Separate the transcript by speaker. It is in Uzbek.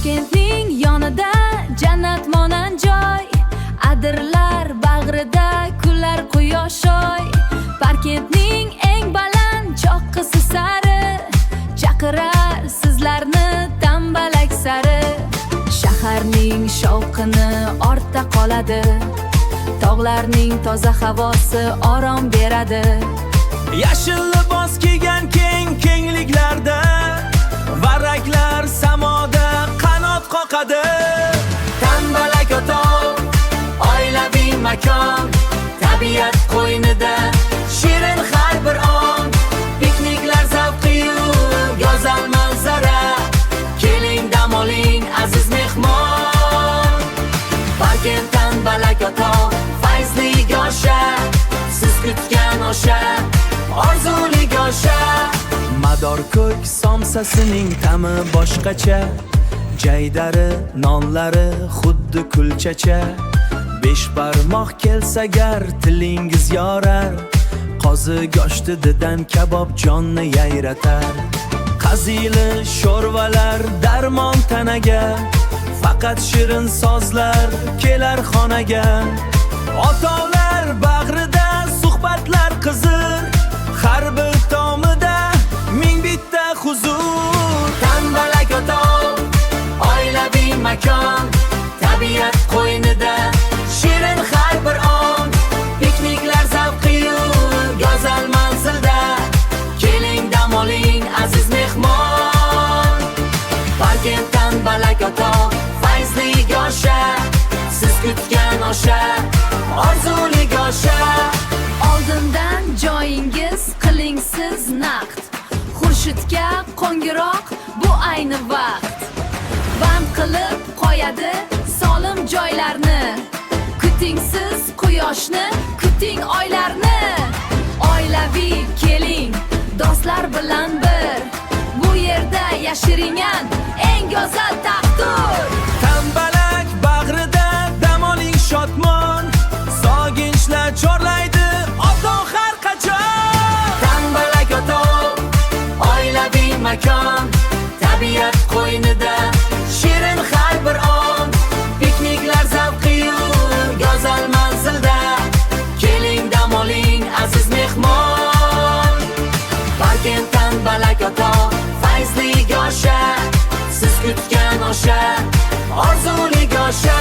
Speaker 1: Toshkentning yonida jannat monand joy, adirlar bag'rida kunlar quyosh-oy. Parkentning eng baland choqqisi sari chaqirar sizlarni tambalak sari. Shaharning shovqini ortda qoladi, tog'larning toza havosi orom beradi.
Speaker 2: Yashil libos kiygan kengliklarda varraklar samoda qanot qoqadi. Tambalak o'tov, oilaviy makon, tabiat qo'ynida shirin har bir on. Pikniklar zavqiyu go'zal manzara, keling dam oling aziz mehmon. Parkent Tambalak o'tov, fayzli gosha, siz kutgan o'sha orzuli gosha. Mador ko'k somsasining ta'mi boshqacha, jaydari nonlari xuddi kulchacha. Besh barmoq kelsa gar tilingiz yorar, qozi go'shtidan kabob jonni yayratar. Qazili sho'rvalar darmon tanaga, faqat shirin sozlar kelar xonaga. Otalar bag'rida suhbatlar qizir, har bir tomida ming bitta huzur. Tambalak o'tov, oilaviy makon, tabiat qo'ynida shirin har bir on. Pikniklar zavqiyu go'zal manzilda, keling dam oling aziz mehmon. Parkent Tambalak o'tov, fayzli gosha, siz kutgan o'sha orzuli gosha.
Speaker 1: Oldindan joyingiz qiling siz naqd, Xurshidga qo'ngiroq bu ayni vaqt. Band qilib qo'yadi solim joylarni, kuting siz quyoshni, kuting oylarni. Oilaviy keling do'stlar bilan bir, bu yerda yashiringan eng go'zal taqdir.
Speaker 2: Tambalak bag'rida dam oling shotmon, sog'inchlar chorlaydi otov har qachon. Tambalak o'tov, oilaviy makon, tabiat qo'ynida shirin har bir on. Pikniklar zavqiyu go'zal manzilda, keling dam oling aziz mehmon. Parkent Tambalak o'tov, fayzli gosha, siz kutgan o'sha orzuli gosha.